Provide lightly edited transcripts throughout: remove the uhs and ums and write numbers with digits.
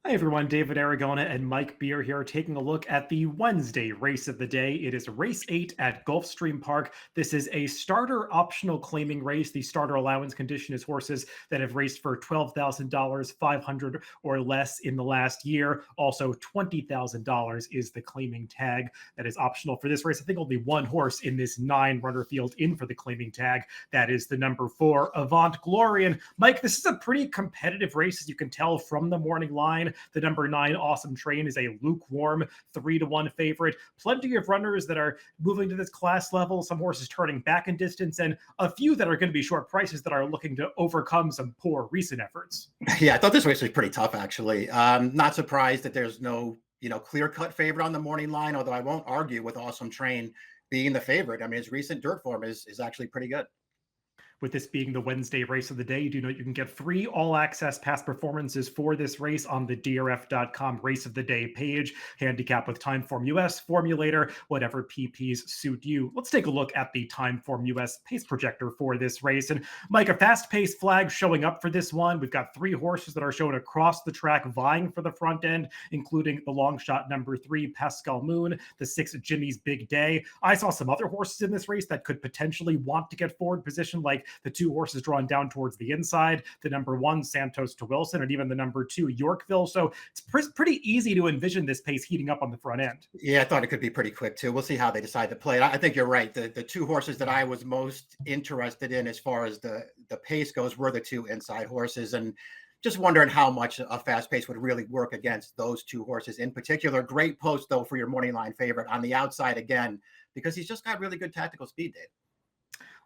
Hi everyone, David Aragona and Mike Beer here, taking a look at the Wednesday race of the day. It is race 8 at Gulfstream Park. This is a starter optional claiming race. The starter allowance condition is horses that have raced for $12,000, 500 or less in the last year. Also, $20,000 is the claiming tag that is optional for this race. I think only one horse in this 9-runner field in for the claiming tag. That is the number 4, Avant Glory. And Mike, this is a pretty competitive race, as you can tell from the morning line. The number 9 Awesome Train is a lukewarm 3-1 favorite. Plenty of runners that are moving to this class level. Some horses turning back in distance, and a few that are going to be short prices that are looking to overcome some poor recent efforts. Yeah, I thought this race was pretty tough, actually. Not surprised that there's no, clear-cut favorite on the morning line, although I won't argue with Awesome Train being the favorite. I mean, his recent dirt form is actually pretty good. With this being the Wednesday race of the day, you do know you can get free all-access past performances for this race on the DRF.com Race of the Day page. Handicap with Timeform US, Formulator, whatever PPs suit you. Let's take a look at the Timeform US pace projector for this race. And Mike, a fast-paced flag showing up for this one. We've got 3 horses that are shown across the track vying for the front end, including the long shot number 3, Pascal Moon, the 6, Jimmy's Big Day. I saw some other horses in this race that could potentially want to get forward position, like the 2 horses drawn down towards the inside, the number 1, Santos to Wilson, and even the number 2, Yorkville. So it's pretty easy to envision this pace heating up on the front end. Yeah, I thought it could be pretty quick, too. We'll see how they decide to play it. I think you're right. The 2 horses that I was most interested in as far as the pace goes were the 2 inside horses, and just wondering how much a fast pace would really work against those 2 horses in particular. Great post, though, for your morning line favorite on the outside again, because he's just got really good tactical speed, Dave.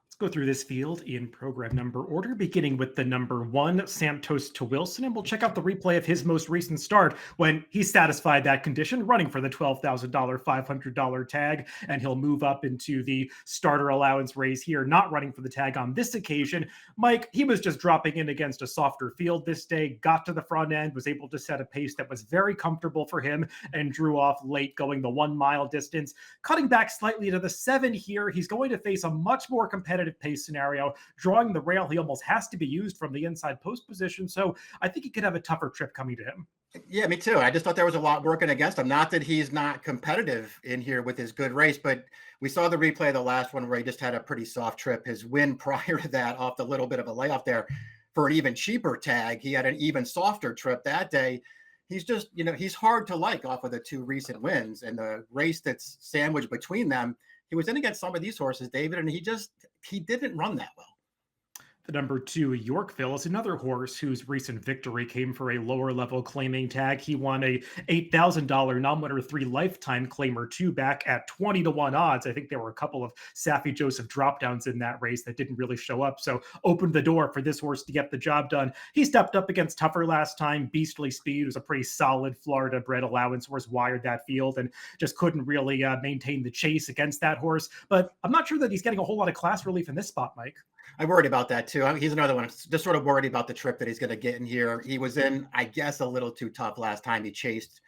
Let's go through this field in program number order, beginning with the number 1, Santos to Wilson, and we'll check out the replay of his most recent start when he satisfied that condition, running for the $12,000, $500 tag, and he'll move up into the starter allowance race here, not running for the tag on this occasion. Mike, he was just dropping in against a softer field this day, got to the front end, was able to set a pace that was very comfortable for him, and drew off late, going the 1-mile distance. Cutting back slightly to the 7 here, he's going to face a much more competitive pace scenario. Drawing the rail, he almost has to be used from the inside post position, so I think he could have a tougher trip coming to him. Yeah, me too. I just thought there was a lot working against him. Not that he's not competitive in here with his good race, but we saw the replay of the last one where he just had a pretty soft trip. His win prior to that, off the little bit of a layoff there for an even cheaper tag, he had an even softer trip that day. He's just, he's hard to like off of the 2 recent wins, and the race that's sandwiched between them. He was in against some of these horses, David, and he didn't run that well. The number 2, Yorkville, is another horse whose recent victory came for a lower level claiming tag. He won a $8,000 non-winner 3 lifetime claimer 2 back at 20-1 odds. I think there were a couple of Saffie Joseph drop downs in that race that didn't really show up. So opened the door for this horse to get the job done. He stepped up against tougher last time. Beastly Speed was a pretty solid Florida bred allowance horse, wired that field and just couldn't really maintain the chase against that horse. But I'm not sure that he's getting a whole lot of class relief in this spot, Mike. I'm worried about that too. He's another one. Just sort of worried about the trip that he's going to get in here. He was in, I guess, a little too tough last time. He chased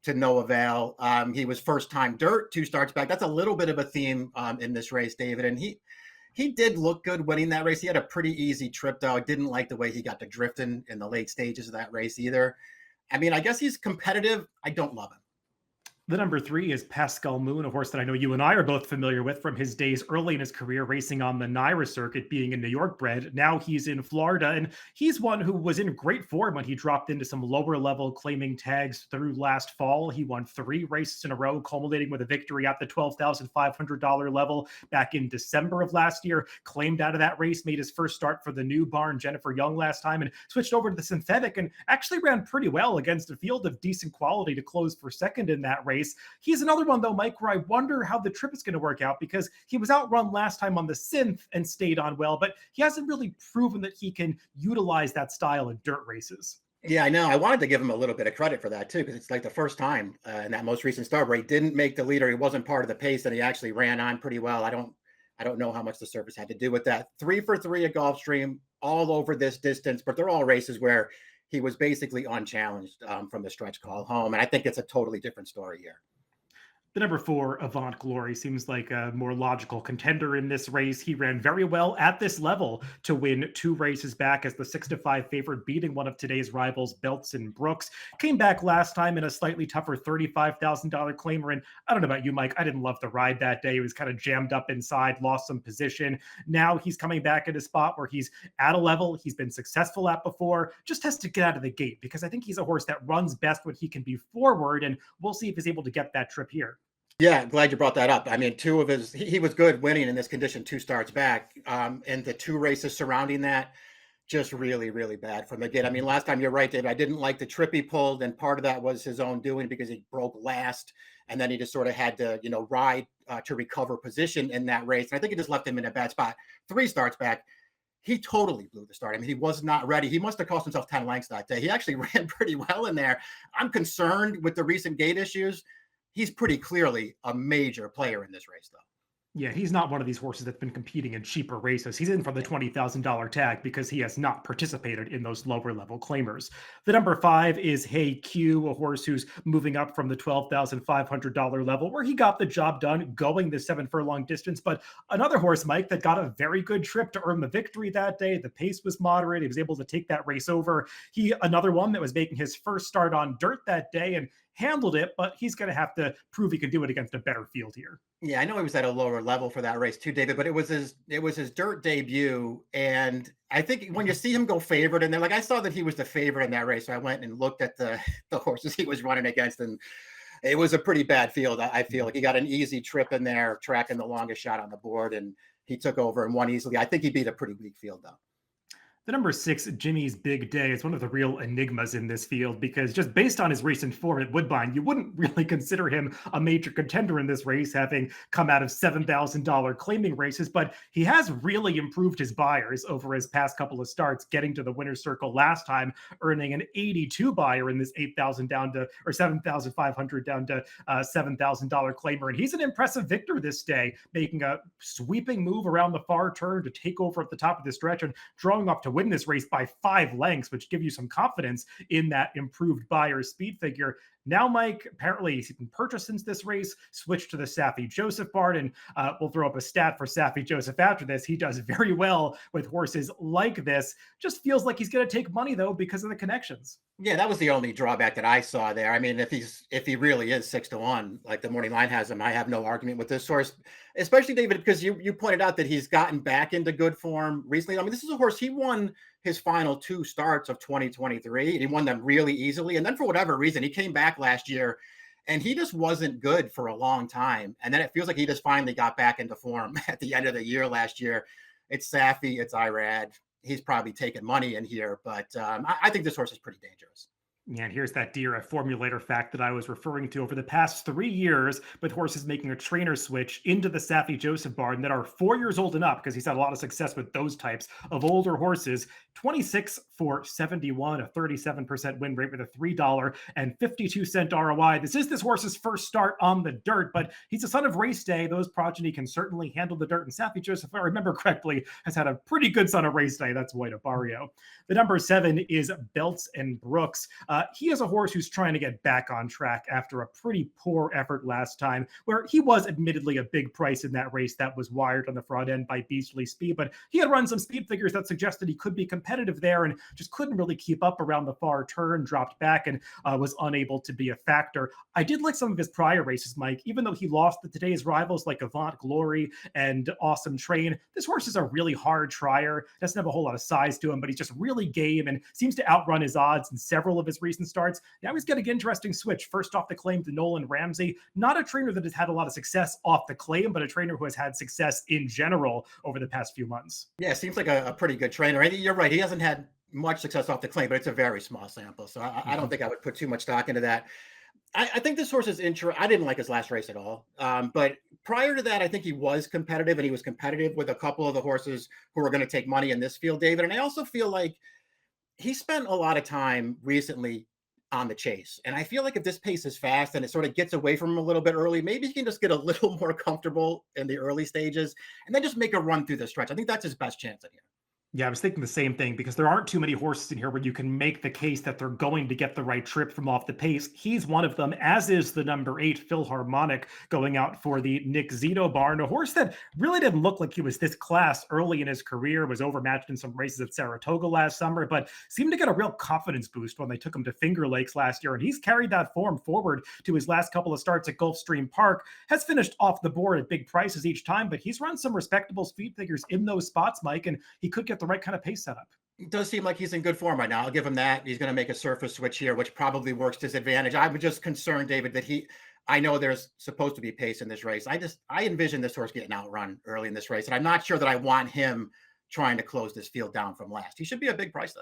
to no avail. He was first time dirt 2 starts back. That's a little bit of a theme in this race, David. And he did look good winning that race. He had a pretty easy trip, though. I didn't like the way he got to drifting in the late stages of that race either. I mean, I guess he's competitive. I don't love him. The number 3 is Pascal Moon, a horse that I know you and I are both familiar with from his days early in his career racing on the Naira circuit, being a New York bred. Now he's in Florida, and he's one who was in great form when he dropped into some lower level claiming tags through last fall. He won 3 races in a row, culminating with a victory at the $12,500 level back in December of last year. Claimed out of that race, made his first start for the new barn Jennifer Young last time, and switched over to the synthetic and actually ran pretty well against a field of decent quality to close for second in that race. He's another one, though, Mike, where I wonder how the trip is going to work out, because he was outrun last time on the synth and stayed on well, but he hasn't really proven that he can utilize that style in dirt races. Yeah, I know. I wanted to give him a little bit of credit for that too, because it's like the first time in that most recent start where he didn't make the leader. He wasn't part of the pace, and he actually ran on pretty well. I don't know how much the surface had to do with that. 3 for 3 at Gulfstream, all over this distance, but they're all races where he was basically unchallenged from the stretch call home. And I think it's a totally different story here. The number 4, Avant Glory, seems like a more logical contender in this race. He ran very well at this level to win 2 races back as the 6-5 favorite, beating one of today's rivals, Belton Brooks. Came back last time in a slightly tougher $35,000 claimer. And I don't know about you, Mike, I didn't love the ride that day. He was kind of jammed up inside, lost some position. Now he's coming back at a spot where he's at a level he's been successful at before. Just has to get out of the gate because I think he's a horse that runs best when he can be forward. And we'll see if he's able to get that trip here. Yeah, glad you brought that up. I mean, two of his he was good winning in this condition 2 starts back, and the 2 races surrounding that just really, really bad from again. I mean, last time you're right, David. I didn't like the trip he pulled, and part of that was his own doing because he broke last, and then he just sort of had to, ride to recover position in that race. And I think it just left him in a bad spot. 3 starts back, he totally blew the start. I mean, he was not ready. He must have cost himself 10 lengths that day. He actually ran pretty well in there. I'm concerned with the recent gate issues. He's pretty clearly a major player in this race, though. Yeah, he's not one of these horses that's been competing in cheaper races. He's in for the $20,000 tag because he has not participated in those lower level claimers. The number 5 is Hey Q, a horse who's moving up from the $12,500 level where he got the job done going the 7 furlong distance. But another horse, Mike, that got a very good trip to earn the victory that day. The pace was moderate. He was able to take that race over. Another one that was making his first start on dirt that day and handled it, but he's going to have to prove he can do it against a better field here. Yeah, I know he was at a lower level for that race too, David, but it was his dirt debut. And I think when you see him go favorite, and then like I saw that he was the favorite in that race. So I went and looked at the horses he was running against, and it was a pretty bad field. I feel like he got an easy trip in there, tracking the longest shot on the board, and he took over and won easily. I think he beat a pretty weak field though. The number 6, Jimmy's Big Day, is one of the real enigmas in this field because just based on his recent form at Woodbine, you wouldn't really consider him a major contender in this race, having come out of $7,000 claiming races. But he has really improved his buyers over his past couple of starts, getting to the winner's circle last time, earning an 82 buyer in this 8,000 down to, or 7,500 down to $7,000 claimer. And he's an impressive victor this day, making a sweeping move around the far turn to take over at the top of the stretch and drawing off to win this race by 5 lengths, which give you some confidence in that improved buyer speed figure. Now, Mike, apparently he's been purchased since this race, switched to the Saffie Joseph barn, and we'll throw up a stat for Saffie Joseph after this. He does very well with horses like this. Just feels like he's going to take money, though, because of the connections. Yeah, that was the only drawback that I saw there. I mean, if he really is 6-1, like the morning line has him, I have no argument with this horse, especially David, because you pointed out that he's gotten back into good form recently. I mean, this is a horse he won his final 2 starts of 2023, and he won them really easily. And then for whatever reason, he came back last year and he just wasn't good for a long time. And then it feels like he just finally got back into form at the end of the year last year. It's Saffie, it's Irad. He's probably taking money in here, but I think this horse is pretty dangerous. Yeah, and here's that DRF formulator fact that I was referring to. Over the past 3 years, with horses making a trainer switch into the Saffie Joseph barn that are 4 years old and up, because he's had a lot of success with those types of older horses, 26 for 71, a 37% win rate with a $3.52 ROI. This is this horse's first start on the dirt, but he's a son of race day. Those progeny can certainly handle the dirt. And Saffie Joseph, if I remember correctly, has had a pretty good son of race day. That's White Barrio. The number 7 is Belts and Brooks. He is a horse who's trying to get back on track after a pretty poor effort last time, where he was admittedly a big price in that race that was wired on the front end by Beastly Speed, but he had run some speed figures that suggested he could be competitive there and just couldn't really keep up around the far turn, dropped back, and was unable to be a factor. I did like some of his prior races, Mike, even though he lost to today's rivals like Avant Glory and Awesome Train. This horse is a really hard trier, doesn't have a whole lot of size to him, but he's just really game and seems to outrun his odds in several of his recent starts. Now he's getting an interesting switch. First off the claim to Nolan Ramsey, not a trainer that has had a lot of success off the claim, but a trainer who has had success in general over the past few months. Yeah, seems like a pretty good trainer. You're right. He hasn't had much success off the claim, but it's a very small sample. So I don't think I would put too much stock into that. I think this horse is interesting. I didn't like his last race at all. But prior to that, I think he was competitive, and he was competitive with a couple of the horses who are going to take money in this field, David. And I also feel like he spent a lot of time recently on the chase. And I feel like if this pace is fast and it sort of gets away from him a little bit early, maybe he can just get a little more comfortable in the early stages and then just make a run through the stretch. I think that's his best chance in here. Yeah, I was thinking the same thing because there aren't too many horses in here where you can make the case that they're going to get the right trip from off the pace. He's one of them, as is the number 8 Philharmonic going out for the Nick Zito barn, a horse that really didn't look like he was this class early in his career, was overmatched in some races at Saratoga last summer, but seemed to get a real confidence boost when they took him to Finger Lakes last year. And he's carried that form forward to his last couple of starts at Gulfstream Park, has finished off the board at big prices each time, but he's run some respectable speed figures in those spots, Mike, and he could get the right kind of pace setup. It does seem like he's in good form right now. I'll give him that. He's going to make a surface switch here, which probably works to his advantage. I'm just concerned, David, that I know there's supposed to be pace in this race. I envision this horse getting outrun early in this race, and I'm not sure that I want him trying to close this field down from last. He should be a big price though.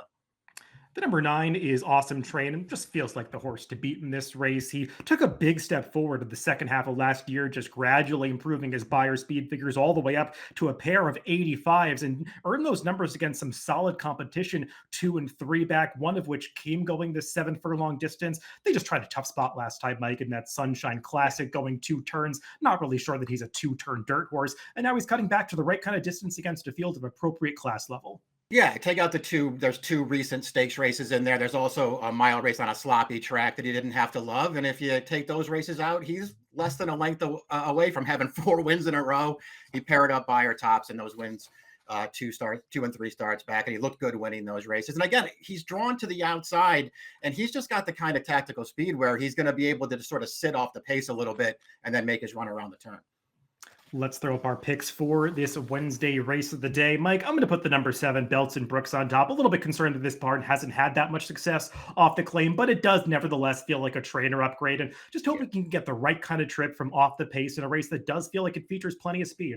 The number 9 is Awesome Train and just feels like the horse to beat in this race. He took a big step forward in the second half of last year, just gradually improving his buyer speed figures all the way up to a pair of 85s and earned those numbers against some solid competition, 2 and 3 back, one of which came going the 7 furlong distance. They just tried a tough spot last time, Mike, in that Sunshine Classic going 2 turns. Not really sure that he's a 2-turn dirt horse. And now he's cutting back to the right kind of distance against a field of appropriate class level. Yeah, take out the two. There's two recent stakes races in there. There's also a mile race on a sloppy track that he didn't have to love. And if you take those races out, he's less than a length away from having 4 wins in a row. He paired up buyer tops in those wins, 2 and 3 starts back, and he looked good winning those races. And again, he's drawn to the outside, and he's just got the kind of tactical speed where he's going to be able to sort of sit off the pace a little bit and then make his run around the turn. Let's throw up our picks for this Wednesday race of the day. Mike, I'm going to put the number 7, Belts and Brooks, on top. A little bit concerned that this barn hasn't had that much success off the claim, but it does nevertheless feel like a trainer upgrade. And just hope we can get the right kind of trip from off the pace in a race that does feel like it features plenty of speed.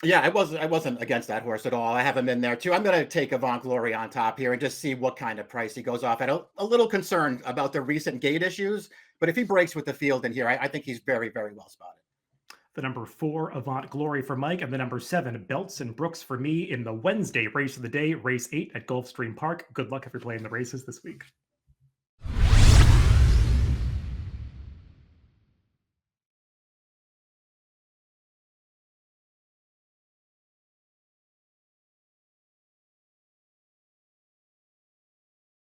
Yeah, I wasn't against that horse at all. I have him in there too. I'm going to take Avant Glory on top here and just see what kind of price he goes off at. A little concerned about the recent gate issues, but if he breaks with the field in here, I think he's very, very well spotted. The number 4, Avant Glory for Mike, and the number 7, Belts and Brooks for me in the Wednesday race of the day, race 8 at Gulfstream Park. Good luck if you're playing the races this week.